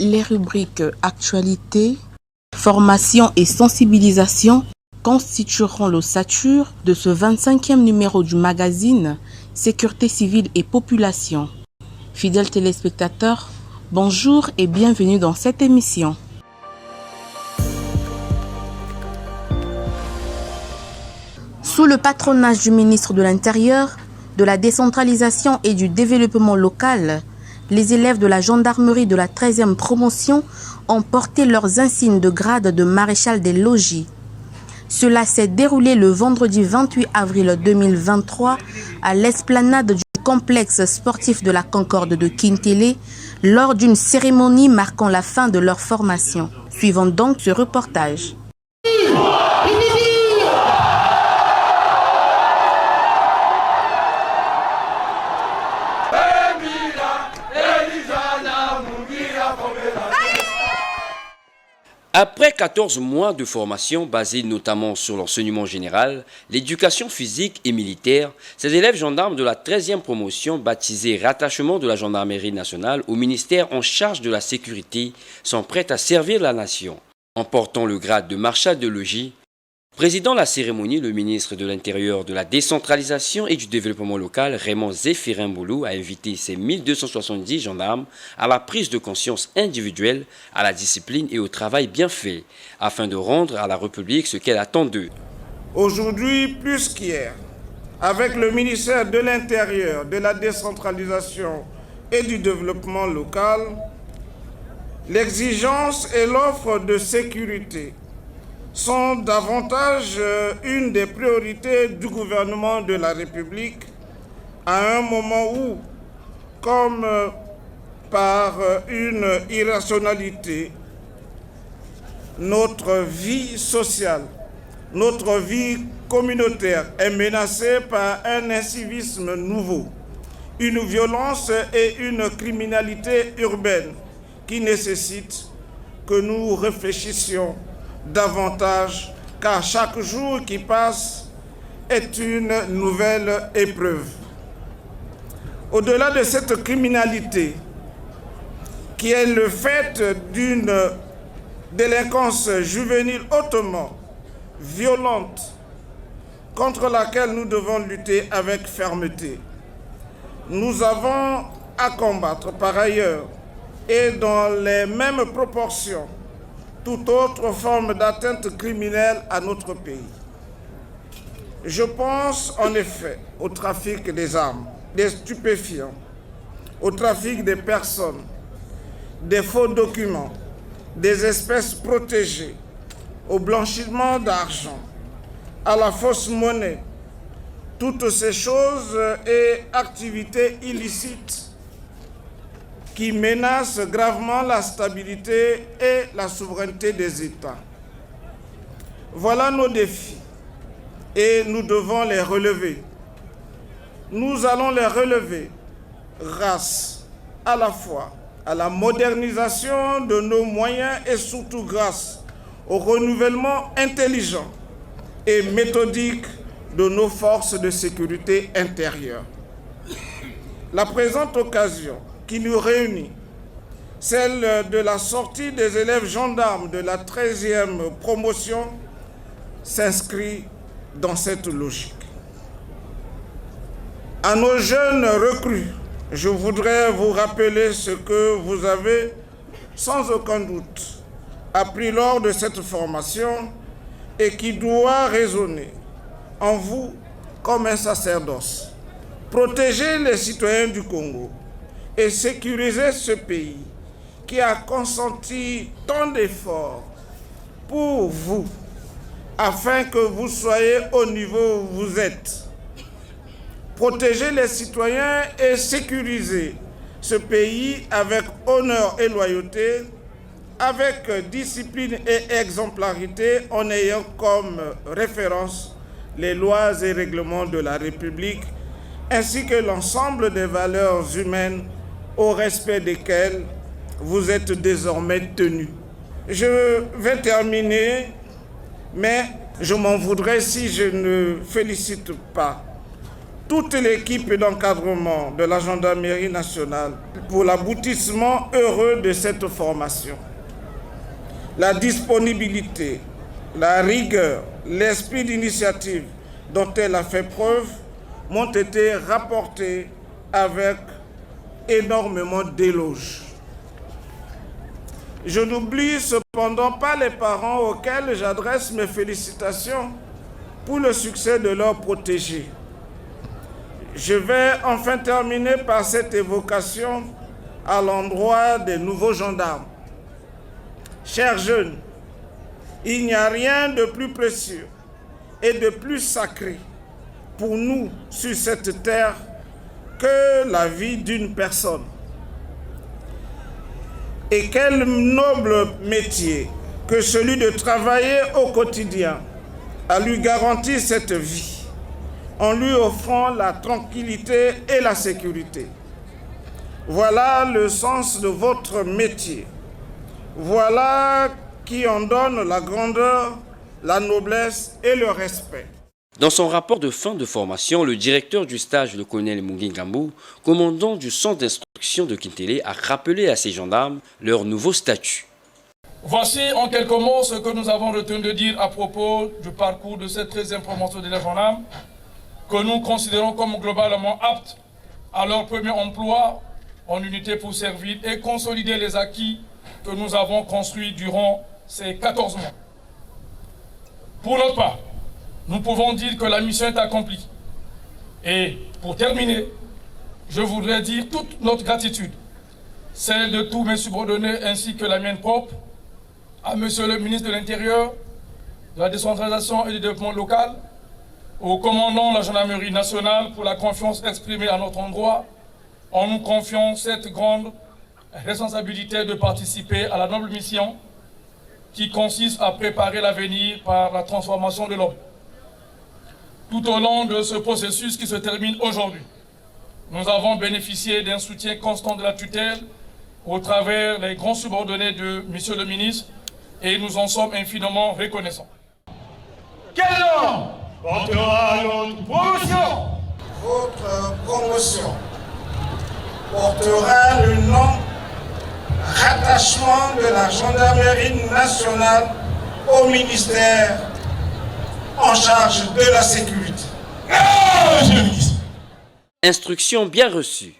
Les rubriques Actualité, Formation et sensibilisation constitueront l'ossature de ce 25e numéro du magazine Sécurité civile et population. Fidèles téléspectateurs, bonjour et bienvenue dans cette émission. Sous le patronage du ministre de l'Intérieur, de la décentralisation et du développement local, les élèves de la gendarmerie de la 13e promotion ont porté leurs insignes de grade de maréchal des logis. Cela s'est déroulé le vendredi 28 avril 2023 à l'esplanade du complexe sportif de la Concorde de Kintélé lors d'une cérémonie marquant la fin de leur formation. Suivons donc ce reportage. Après 14 mois de formation basée notamment sur l'enseignement général, l'éducation physique et militaire, ces élèves gendarmes de la 13e promotion, baptisés rattachement de la gendarmerie nationale au ministère en charge de la sécurité, sont prêts à servir la nation. En portant le grade de maréchal de logis, présidant la cérémonie, le ministre de l'Intérieur, de la décentralisation et du développement local, Raymond Zéphirin Boulou, a invité ses 1270 gendarmes à la prise de conscience individuelle, à la discipline et au travail bien fait, afin de rendre à la République ce qu'elle attend d'eux. Aujourd'hui, plus qu'hier, avec le ministère de l'Intérieur, de la décentralisation et du développement local, l'exigence et l'offre de sécurité sont davantage une des priorités du gouvernement de la République à un moment où, comme par une irrationalité, notre vie sociale, notre vie communautaire est menacée par un incivisme nouveau, une violence et une criminalité urbaine qui nécessitent que nous réfléchissions davantage, car chaque jour qui passe est une nouvelle épreuve. Au-delà de cette criminalité, qui est le fait d'une délinquance juvénile hautement violente, contre laquelle nous devons lutter avec fermeté, nous avons à combattre par ailleurs et dans les mêmes proportions toute autre forme d'atteinte criminelle à notre pays. Je pense en effet au trafic des armes, des stupéfiants, au trafic des personnes, des faux documents, des espèces protégées, au blanchiment d'argent, à la fausse monnaie. Toutes ces choses et activités illicites qui menacent gravement la stabilité et la souveraineté des États. Voilà nos défis et nous devons les relever. Nous allons les relever grâce à la fois à la modernisation de nos moyens et surtout grâce au renouvellement intelligent et méthodique de nos forces de sécurité intérieure. La présente occasion qui nous réunit, celle de la sortie des élèves gendarmes de la 13e promotion, s'inscrit dans cette logique. À nos jeunes recrues, je voudrais vous rappeler ce que vous avez, sans aucun doute, appris lors de cette formation et qui doit résonner en vous comme un sacerdoce. Protéger les citoyens du Congo et sécuriser ce pays qui a consenti tant d'efforts pour vous, afin que vous soyez au niveau où vous êtes. Protéger les citoyens et sécuriser ce pays avec honneur et loyauté, avec discipline et exemplarité, en ayant comme référence les lois et règlements de la République, ainsi que l'ensemble des valeurs humaines au respect desquelles vous êtes désormais tenus. Je vais terminer, mais je m'en voudrais si je ne félicite pas toute l'équipe d'encadrement de la Gendarmerie nationale pour l'aboutissement heureux de cette formation. La disponibilité, la rigueur, l'esprit d'initiative dont elle a fait preuve m'ont été rapportés avec énormément d'éloges. Je n'oublie cependant pas les parents auxquels j'adresse mes félicitations pour le succès de leurs protégés. Je vais enfin terminer par cette évocation à l'endroit des nouveaux gendarmes. Chers jeunes, il n'y a rien de plus précieux et de plus sacré pour nous sur cette terre que la vie d'une personne. Et quel noble métier que celui de travailler au quotidien à lui garantir cette vie en lui offrant la tranquillité et la sécurité. Voilà le sens de votre métier. Voilà qui en donne la grandeur, la noblesse et le respect. Dans son rapport de fin de formation, le directeur du stage, le colonel Mungin Gambou, commandant du centre d'instruction de Kintélé, a rappelé à ses gendarmes leur nouveau statut. Voici en quelques mots ce que nous avons retenu de dire à propos du parcours de cette 13e promotion des gendarmes, que nous considérons comme globalement aptes à leur premier emploi en unité pour servir et consolider les acquis que nous avons construits durant ces 14 mois. Pour notre part, nous pouvons dire que la mission est accomplie. Et pour terminer, je voudrais dire toute notre gratitude, celle de tous mes subordonnés ainsi que la mienne propre, à Monsieur le ministre de l'Intérieur, de la décentralisation et du développement local, au commandant de la Gendarmerie nationale pour la confiance exprimée à notre endroit, en nous confiant cette grande responsabilité de participer à la noble mission qui consiste à préparer l'avenir par la transformation de l'homme. Tout au long de ce processus qui se termine aujourd'hui, nous avons bénéficié d'un soutien constant de la tutelle au travers des grands subordonnés de Monsieur le ministre et nous en sommes infiniment reconnaissants. Quel nom portera notre promotion? Votre promotion portera le nom rattachement de la Gendarmerie nationale au ministère en charge de la sécurité. Monsieur le ministre. Instruction bien reçue.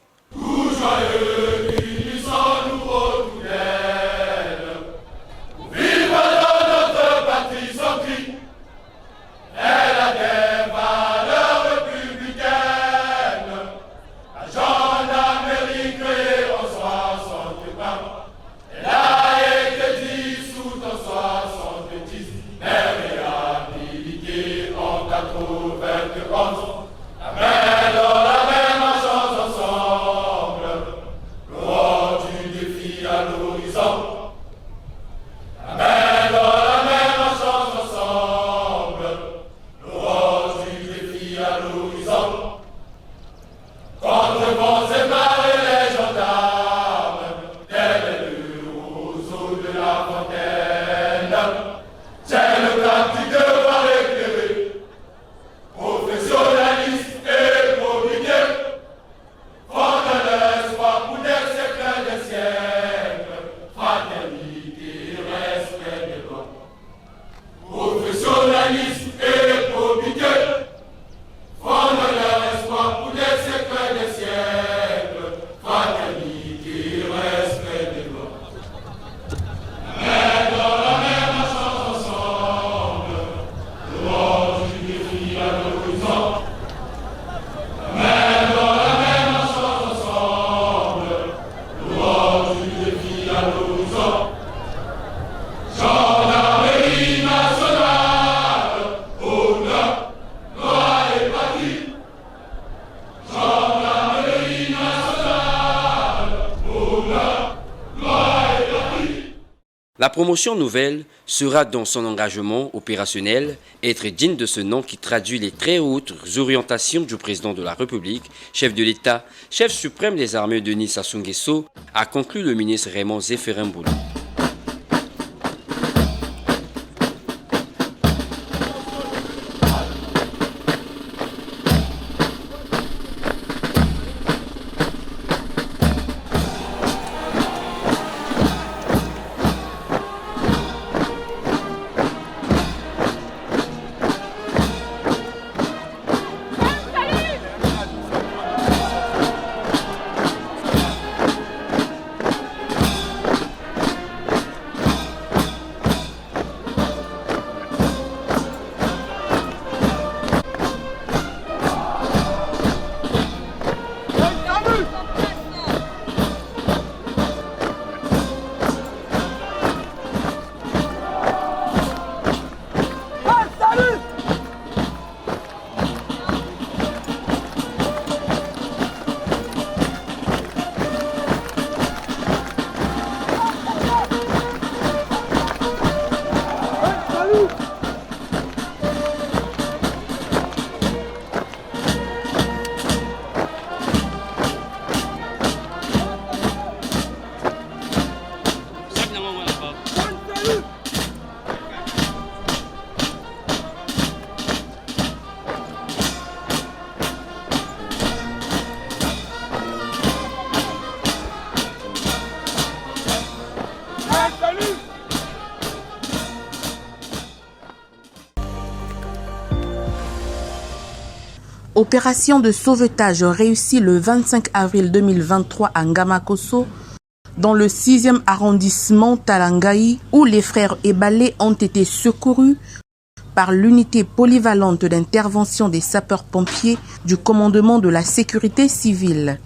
La promotion nouvelle sera dans son engagement opérationnel être digne de ce nom qui traduit les très hautes orientations du président de la République, chef de l'État, chef suprême des armées Denis Sassou Nguesso, a conclu le ministre Raymond Zéphérin Boulou. Opération de sauvetage réussie le 25 avril 2023 à Ngamakoso, dans le 6e arrondissement Talangaï, où les frères Ebalé ont été secourus par l'unité polyvalente d'intervention des sapeurs-pompiers du commandement de la sécurité civile.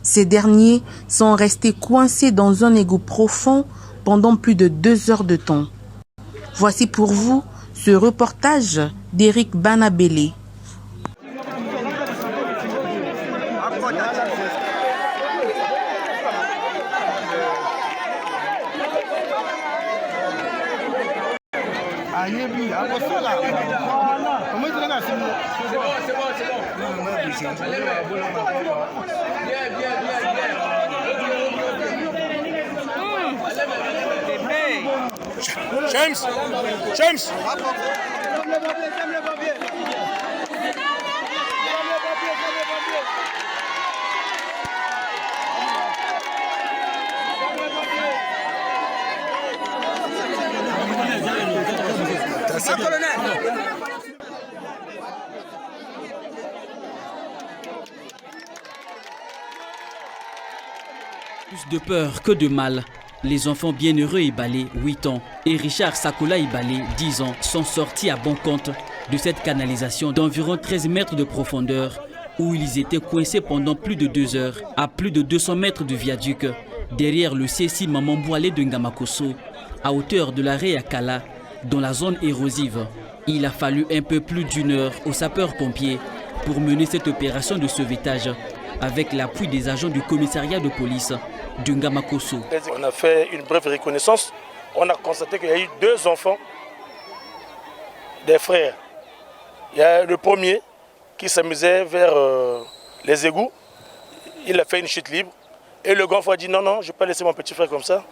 Ces derniers sont restés coincés dans un égout profond pendant plus de 2 heures de temps. Voici pour vous ce reportage d'Éric Banabélé. James. Plus de peur que de mal, les enfants bienheureux Ebalé, 8 ans, et Richard Sakola Ebalé, 10 ans, sont sortis à bon compte de cette canalisation d'environ 13 mètres de profondeur où ils étaient coincés pendant plus de 2 heures à plus de 200 mètres du viaduc derrière le CSI Mamamboualé de Ngamakoso, à hauteur de l'arrêt à Kala, dans la zone érosive. Il a fallu un peu plus d'1 heure aux sapeurs-pompiers pour mener cette opération de sauvetage avec l'appui des agents du commissariat de police de Ngamakoso. On a fait une brève reconnaissance. On a constaté qu'il y a eu 2 enfants, des frères. Il y a le premier qui s'amusait vers les égouts. Il a fait une chute libre. Et le grand frère a dit non, je ne vais pas laisser mon petit frère comme ça.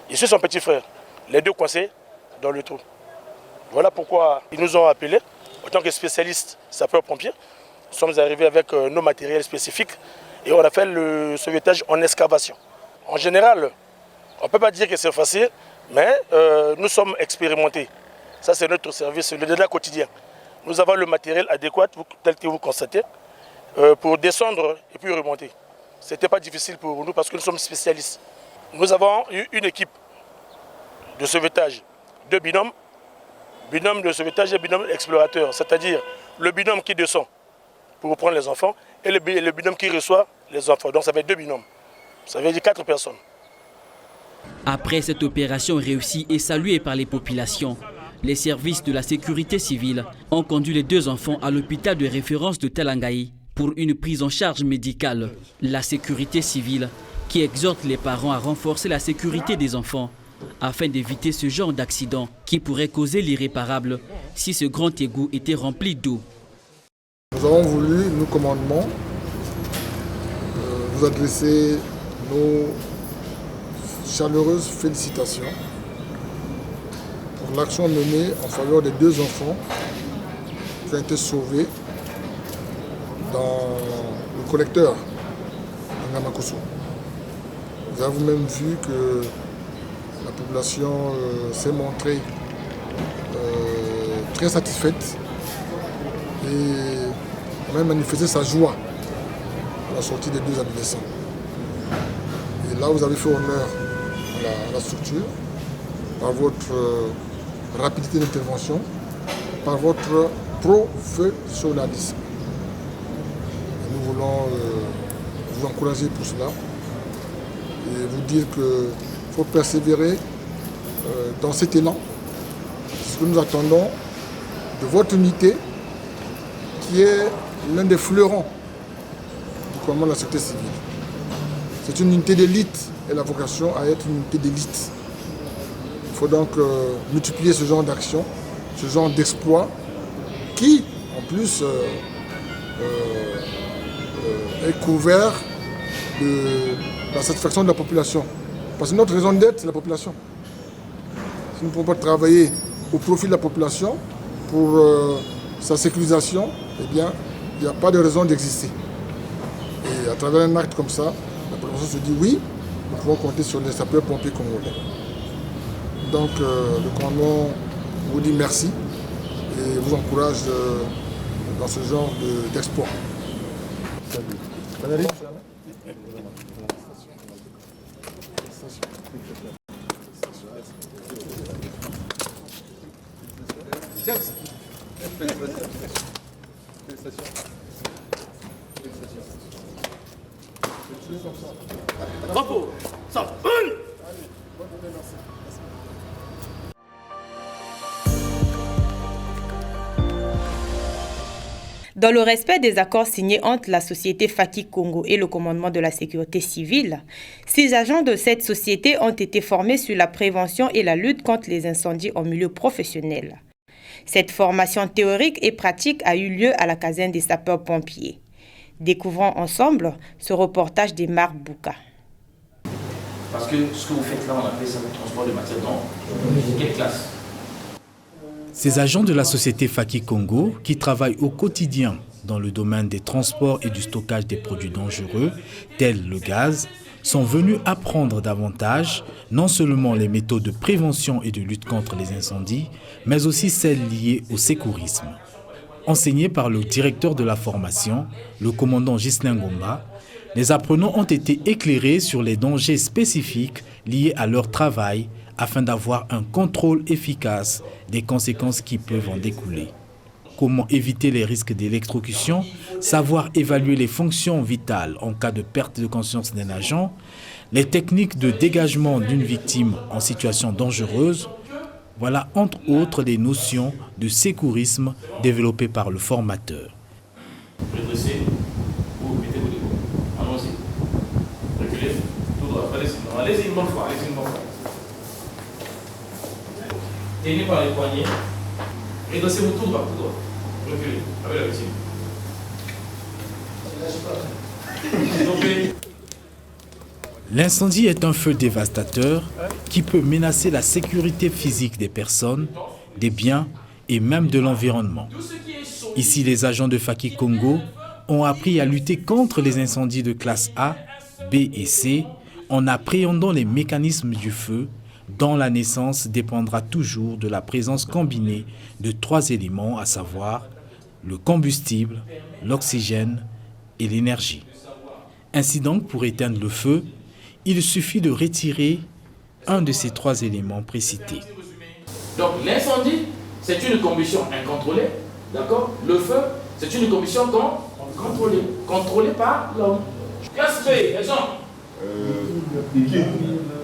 Je suis son petit frère. Les 2 coincés dans le trou. Voilà pourquoi ils nous ont appelés, en tant que spécialistes sapeurs-pompiers. Nous sommes arrivés avec nos matériels spécifiques et on a fait le sauvetage en excavation. En général, on ne peut pas dire que c'est facile, mais nous sommes expérimentés. Ça, c'est notre service, le delà quotidien. Nous avons le matériel adéquat, tel que vous constatez, pour descendre et puis remonter. Ce n'était pas difficile pour nous parce que nous sommes spécialistes. Nous avons eu une équipe de sauvetage, 2 binômes, binôme de sauvetage et binôme explorateur, c'est-à-dire le binôme qui descend pour prendre les enfants et le binôme qui reçoit les enfants. Donc ça fait 2 binômes, ça veut dire 4 personnes. Après cette opération réussie et saluée par les populations, les services de la sécurité civile ont conduit les 2 enfants à l'hôpital de référence de Talangaï pour une prise en charge médicale. La sécurité civile qui exhorte les parents à renforcer la sécurité des enfants afin d'éviter ce genre d'accident qui pourrait causer l'irréparable si ce grand égout était rempli d'eau. Nous avons voulu, nous commandements, vous adresser nos chaleureuses félicitations pour l'action menée en faveur des 2 enfants qui ont été sauvés dans le collecteur de Ngamakoso. Vous avez vous-même vu que la population s'est montrée très satisfaite et a même manifesté sa joie à la sortie des 2 adolescents. Et là, vous avez fait honneur à la structure par votre rapidité d'intervention, par votre professionnalisme. Et nous voulons vous encourager pour cela et vous dire qu'il faut persévérer dans cet élan. C'est ce que nous attendons de votre unité qui est l'un des fleurons du commandement de la sécurité civile. C'est une unité d'élite et la vocation à être une unité d'élite. Il faut donc multiplier ce genre d'action, ce genre d'exploit qui, en plus, est couvert de la satisfaction de la population. Parce que notre raison d'être, c'est la population. Si nous ne pouvons pas travailler au profit de la population pour sa sécurisation, eh bien, il n'y a pas de raison d'exister. Et à travers un acte comme ça, la population se dit oui, nous pouvons compter sur les sapeurs-pompiers congolais. Donc le commandement vous dit merci et vous encourage dans ce genre d'exploit. Bravo. Ça. Dans le respect des accords signés entre la société Faki Congo et le commandement de la sécurité civile, 6 agents de cette société ont été formés sur la prévention et la lutte contre les incendies en milieu professionnel. Cette formation théorique et pratique a eu lieu à la caserne des sapeurs-pompiers. Découvrons ensemble ce reportage des Marc Bouka. Parce que ce que vous faites là, on appelle ça le transport de matière dans quelle classe? Ces agents de la société Faki Congo, qui travaillent au quotidien dans le domaine des transports et du stockage des produits dangereux, tels le gaz, sont venus apprendre davantage non seulement les méthodes de prévention et de lutte contre les incendies, mais aussi celles liées au sécurisme. Enseignés par le directeur de la formation, le commandant Ghislain Ngomba, les apprenants ont été éclairés sur les dangers spécifiques liés à leur travail afin d'avoir un contrôle efficace des conséquences qui peuvent en découler. Comment éviter les risques d'électrocution, savoir évaluer les fonctions vitales en cas de perte de conscience d'un agent, les techniques de dégagement d'une victime en situation dangereuse, voilà entre autres les notions de sécurisme développées par le formateur. Redressez, vous mettez vos défauts. Allons-y. Reculez, tout droit. Allez-y une bonne fois, allez-y une bonne fois. Tenez par les poignets. Redressez-vous tout droit, tout droit. Reculez, avec la victime. L'incendie est un feu dévastateur qui peut menacer la sécurité physique des personnes, des biens et même de l'environnement. Ici, les agents de Faki Congo ont appris à lutter contre les incendies de classe A, B et C en appréhendant les mécanismes du feu dont la naissance dépendra toujours de la présence combinée de 3 éléments, à savoir le combustible, l'oxygène et l'énergie. Ainsi donc, pour éteindre le feu, il suffit de retirer un de ces 3 éléments précités. Donc l'incendie, c'est une combustion incontrôlée, d'accord? Le feu, c'est une combustion contrôlée, contrôlée par l'homme. Classe B, exemple. Liquide.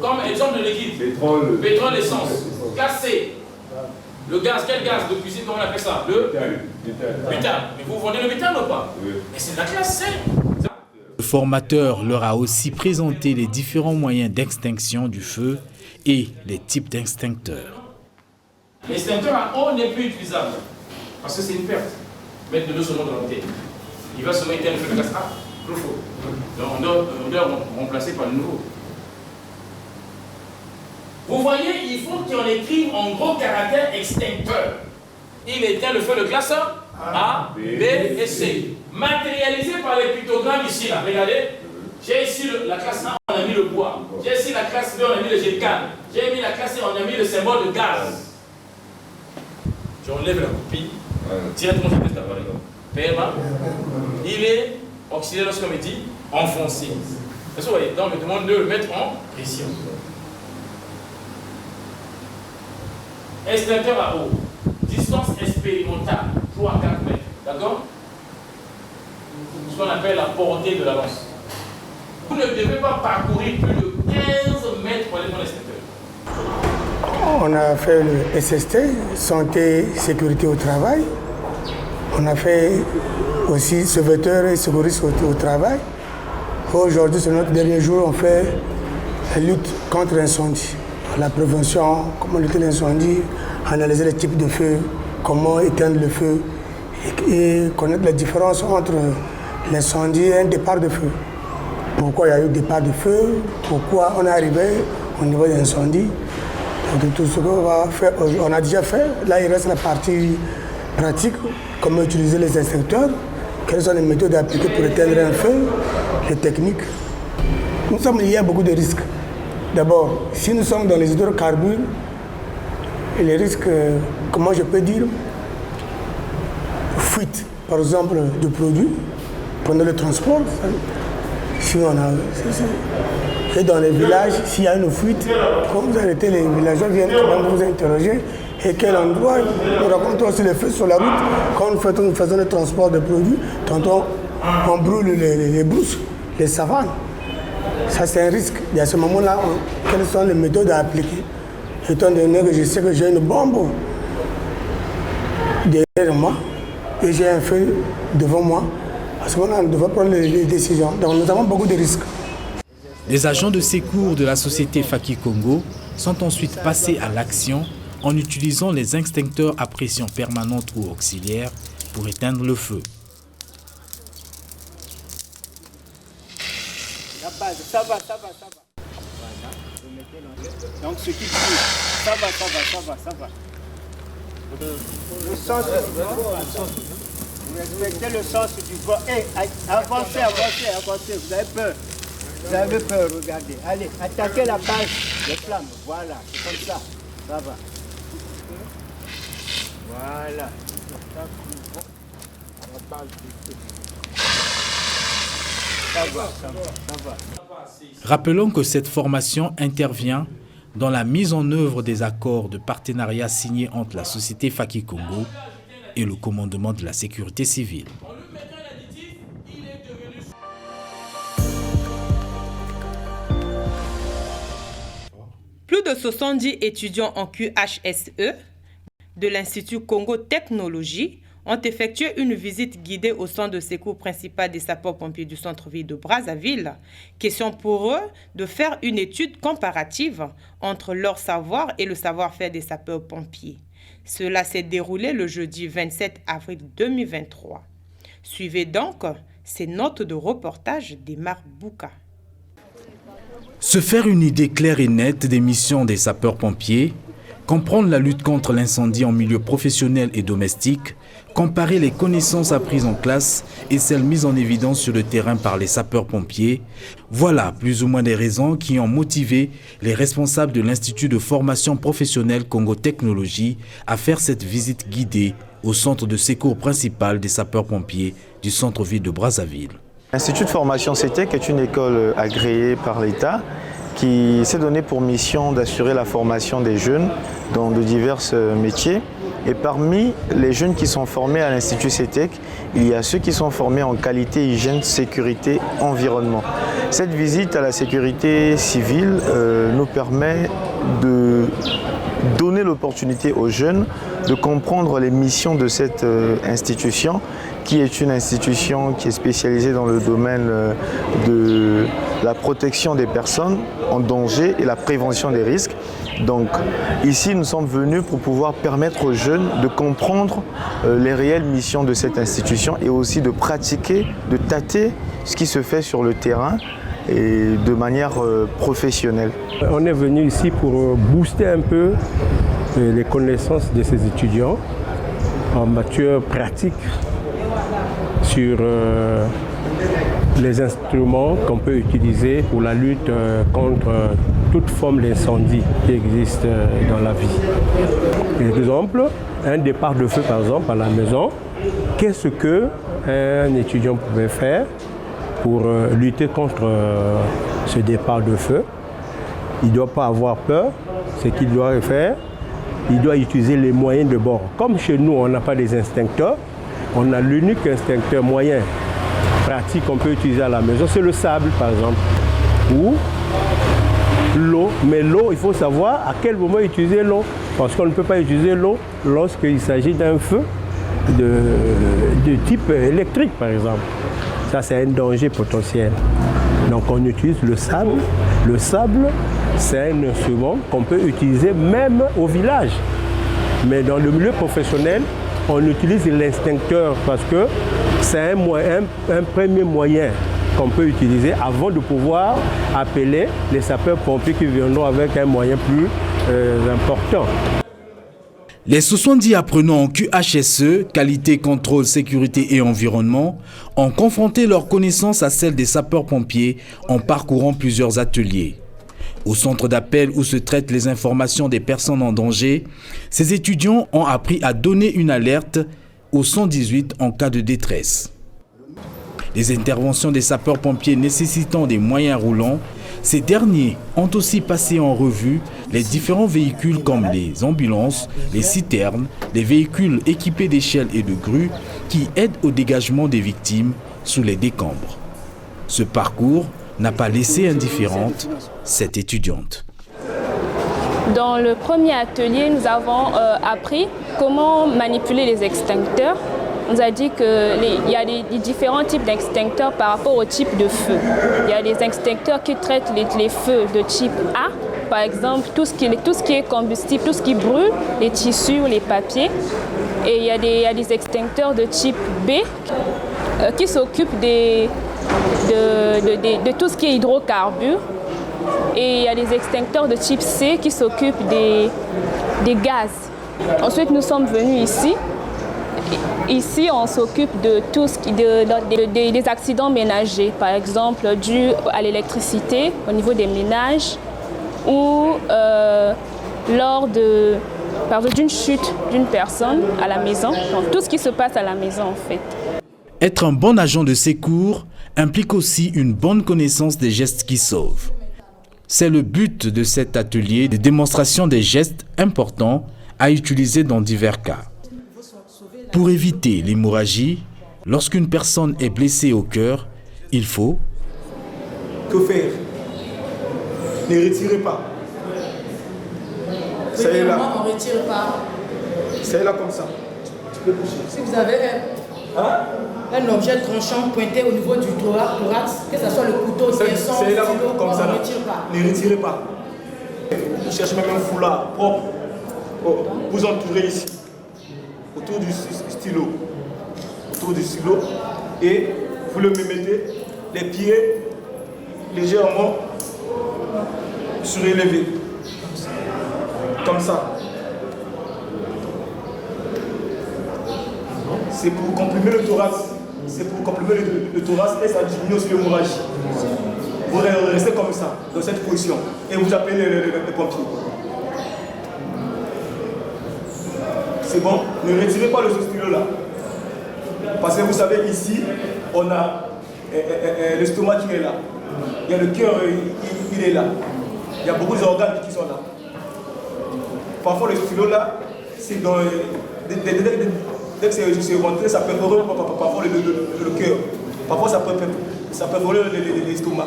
Comme exemple de liquide. Pétrole, essence. Classe C. Le gaz, quel gaz de cuisine, comment on appelle ça? Le butane. Mais vous vendez le butane ou pas? Oui. Mais c'est la classe C. Le formateur leur a aussi présenté les différents moyens d'extinction du feu et les types d'extincteurs. L'extincteur à eau n'est plus utilisable parce que c'est une perte. Mettre de l'eau seulement dans la bouteille. Il va seulement éteindre le feu de classe A, le feu. Donc on doit remplacer par le nouveau. Vous voyez, il faut qu'on écrive en gros caractère extincteur. Il éteint le feu de classe A, B et C. Matérialisé par les pictogrammes ici, là. Regardez. J'ai ici la classe A, on a mis le bois. J'ai ici la classe B, on a mis le G4. J'ai mis la classe C, on a mis le symbole de gaz. J'enlève la copie. Directement, je teste l'appareil. PMA. Il est oxydé lorsqu'on me dit enfoncé. Vous voyez, donc on me demande de le mettre en pression. Extincteur à eau. Distance expérimentale, 3 à 4 mètres. D'accord? Ce qu'on appelle la portée de la lance. Vous ne devez pas parcourir plus de 15 mètres pour aller dans l'extincteur. On a fait le SST, santé, sécurité au travail. On a fait aussi sauveteur et secouriste au travail. Aujourd'hui, c'est notre dernier jour, on fait la lutte contre l'incendie. La prévention, comment lutter l'incendie, analyser les types de feux, comment éteindre le feu et connaître la différence entre l'incendie et un départ de feu. Pourquoi il y a eu départ de feu, pourquoi on est arrivé au niveau de l'incendie. Tout ce qu'on va faire, on a déjà fait. Là, il reste la partie pratique, comment utiliser les extincteurs, quelles sont les méthodes appliquées pour éteindre un feu, les techniques. Nous sommes liés à beaucoup de risques. D'abord, si nous sommes dans les hydrocarbures, les risques, comment je peux dire, fuite, par exemple, de produits, pendant le transport. Si on a, et dans les villages, s'il y a une fuite, quand vous arrêtez, les villageois viennent quand même vous interroger. Et quel endroit, nous racontons aussi les feux sur la route. Quand nous faisons le transport de produits, tantôt on brûle les brousses, les savanes. Ça, c'est un risque. Et à ce moment-là, quelles sont les méthodes à appliquer? Étant donné que je sais que j'ai une bombe derrière moi et j'ai un feu devant moi, à ce moment-là, on devrait prendre les décisions. Donc nous avons beaucoup de risques. Les agents de secours de la société Faki Congo sont ensuite passés à l'action en utilisant les extincteurs à pression permanente ou auxiliaire pour éteindre le feu. La base, ça va. Donc ce qui tire, ça va. Le sens du vent, vous respectez le sens du vent. Avancez, vous avez peur, regardez. Allez, attaquez la base, les flammes, voilà, c'est comme ça, ça va. Voilà. Ça va. Rappelons que cette formation intervient dans la mise en œuvre des accords de partenariat signés entre la société Faki Congo et le commandement de la sécurité civile. Plus de 70 étudiants en QHSE de l'Institut Congo Technologie ont effectué une visite guidée au centre de secours principal des sapeurs-pompiers du centre-ville de Brazzaville. Question pour eux de faire une étude comparative entre leur savoir et le savoir-faire des sapeurs-pompiers. Cela s'est déroulé le jeudi 27 avril 2023. Suivez donc ces notes de reportage d'Emar Bouka. Se faire une idée claire et nette des missions des sapeurs-pompiers, comprendre la lutte contre l'incendie en milieu professionnel et domestique, comparer les connaissances apprises en classe et celles mises en évidence sur le terrain par les sapeurs-pompiers, voilà plus ou moins des raisons qui ont motivé les responsables de l'Institut de formation professionnelle Congo Technologie à faire cette visite guidée au centre de secours principal des sapeurs-pompiers du centre-ville de Brazzaville. L'Institut de formation CETEC est une école agréée par l'État qui s'est donné pour mission d'assurer la formation des jeunes dans de divers métiers. Et parmi les jeunes qui sont formés à l'Institut CETEC, il y a ceux qui sont formés en qualité, hygiène, sécurité, environnement. Cette visite à la sécurité civile nous permet de donner l'opportunité aux jeunes de comprendre les missions de cette institution, qui est une institution qui est spécialisée dans le domaine de la protection des personnes en danger et la prévention des risques. Donc ici, nous sommes venus pour pouvoir permettre aux jeunes de comprendre les réelles missions de cette institution et aussi de pratiquer, de tâter ce qui se fait sur le terrain et de manière professionnelle. On est venu ici pour booster un peu les connaissances de ces étudiants en matière pratique sur les instruments qu'on peut utiliser pour la lutte contre toute forme d'incendie qui existe dans la vie. Par exemple, un départ de feu par exemple à la maison, qu'est-ce qu'un étudiant pouvait faire pour lutter contre ce départ de feu? Il ne doit pas avoir peur, ce qu'il doit faire, il doit utiliser les moyens de bord. Comme chez nous, on n'a pas des extincteurs, on a l'unique extincteur moyen pratique qu'on peut utiliser à la maison, c'est le sable par exemple, ou l'eau. Mais l'eau, il faut savoir à quel moment utiliser l'eau, parce qu'on ne peut pas utiliser l'eau lorsqu'il s'agit d'un feu de type électrique par exemple. Ça, c'est un danger potentiel. Donc on utilise le sable. Le sable, c'est un instrument qu'on peut utiliser même au village. Mais dans le milieu professionnel, on utilise l'extincteur parce que c'est un premier moyen qu'on peut utiliser avant de pouvoir appeler les sapeurs-pompiers qui viendront avec un moyen plus important. Les 70 apprenants en QHSE, qualité, contrôle, sécurité et environnement, ont confronté leurs connaissances à celles des sapeurs-pompiers en parcourant plusieurs ateliers. Au centre d'appel où se traitent les informations des personnes en danger, ces étudiants ont appris à donner une alerte au 118 en cas de détresse. Des interventions des sapeurs-pompiers nécessitant des moyens roulants, ces derniers ont aussi passé en revue les différents véhicules comme les ambulances, les citernes, les véhicules équipés d'échelles et de grues qui aident au dégagement des victimes sous les décombres. Ce parcours n'a pas laissé indifférente cette étudiante. Dans le premier atelier, nous avons appris comment manipuler les extincteurs. On nous a dit qu'il y a des différents types d'extincteurs par rapport au type de feu. Il y a des extincteurs qui traitent les feux de type A, par exemple tout ce qui est combustible, tout ce qui brûle, les tissus ou les papiers. Et il y a des extincteurs de type B qui s'occupent de tout ce qui est hydrocarbures. Et il y a des extincteurs de type C qui s'occupent des gaz. Ensuite, nous sommes venus ici. Ici, on s'occupe de tout ce des accidents ménagers, par exemple dus à l'électricité au niveau des ménages ou lors d'une chute d'une personne à la maison. Donc, tout ce qui se passe à la maison, en fait. Être un bon agent de secours implique aussi une bonne connaissance des gestes qui sauvent. C'est le but de cet atelier de démonstration des gestes importants à utiliser dans divers cas. Pour éviter l'hémorragie, lorsqu'une personne est blessée au cœur, il faut... Que faire? Ne retirez pas. Ça est là. On ne retire pas. Ça est là comme ça. Tu peux bouger. Si vous avez un objet tranchant pointé au niveau du thorax, que ce soit le couteau, le pinceau, c'est là comme ça. On ne retire pas. Ne retirez pas. Vous cherchez même un foulard propre. Vous entourez ici. Autour du stylo. Et vous le mettez les pieds légèrement surélevés. Comme ça. C'est pour comprimer le thorax. C'est pour comprimer le thorax et ça diminue aussi l'hémorragie. Vous restez comme ça, dans cette position. Et vous appelez les pompiers. C'est bon, ne retirez pas le stylo là. Parce que vous savez, ici, on a l'estomac qui est là. Il y a le cœur, il est là. Il y a beaucoup d'organes qui sont là. Parfois, le stylo là, c'est dans. Dès que c'est rentré, ça peut perforer parfois le cœur. Parfois, ça peut perforer l'estomac.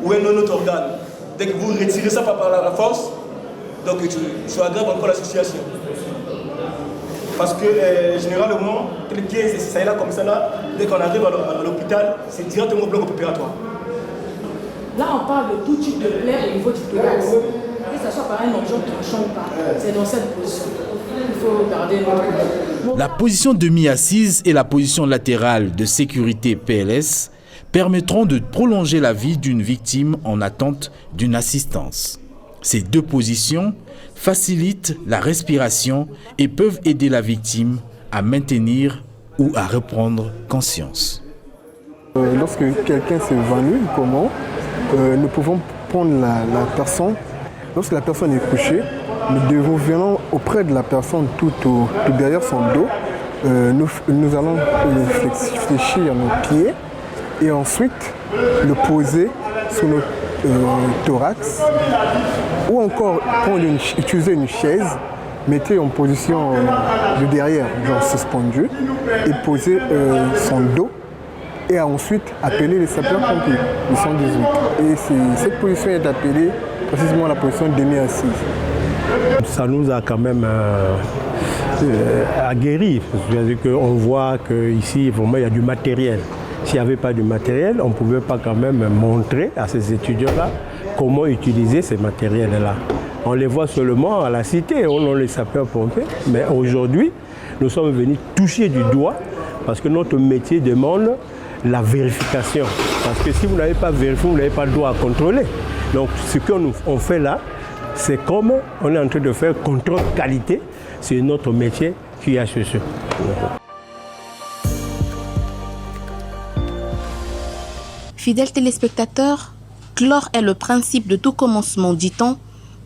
Ou un autre organe. Dès que vous retirez ça par la force, donc tu aggraves encore la situation. Parce que généralement, les pieds, ça est là comme ça là. Dès qu'on arrive à l'hôpital, c'est directement au bloc opératoire. Là, on parle de tout type de plaie au niveau du thorax. Que ce soit par un objet tranchant ou pas, c'est dans cette position. Il faut garder notre... La position demi-assise et la position latérale de sécurité PLS permettront de prolonger la vie d'une victime en attente d'une assistance. Ces deux positions facilitent la respiration et peuvent aider la victime à maintenir ou à reprendre conscience. Lorsque quelqu'un s'évanouit, comment nous pouvons prendre la personne, lorsque la personne est couchée, nous venons auprès de la personne tout derrière son dos, nous allons fléchir nos pieds et ensuite le poser sous notre thorax ou encore utiliser une chaise, mettez en position de derrière, genre suspendu, et poser son dos et ensuite appeler les sapeurs-pompiers, ils sont 18. Et cette position est appelée précisément la position demi-assise. Ça nous a quand même aguerris, c'est-à-dire qu'on voit qu'ici, vraiment, il y a du matériel. S'il n'y avait pas de matériel, on ne pouvait pas quand même montrer à ces étudiants-là comment utiliser ces matériels-là. On les voit seulement à la cité, on les sapeurs-pompiers, mais aujourd'hui, nous sommes venus toucher du doigt parce que notre métier demande la vérification. Parce que si vous n'avez pas vérifié, vous n'avez pas le droit à contrôler. Donc ce qu'on fait là, c'est comme on est en train de faire contrôle qualité, c'est notre métier qui a ce. Fidèles téléspectateurs, clore est le principe de tout commencement, dit-on.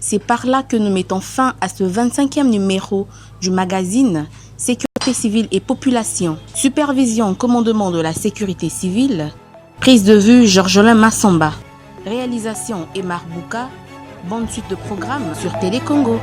C'est par là que nous mettons fin à ce 25e numéro du magazine Sécurité. sécurité civile et population. Supervision, commandement de la sécurité civile. Prise de vue, Georgelin Massamba. Réalisation, Emar Bouka. Bonne suite de programmes sur Télé Congo.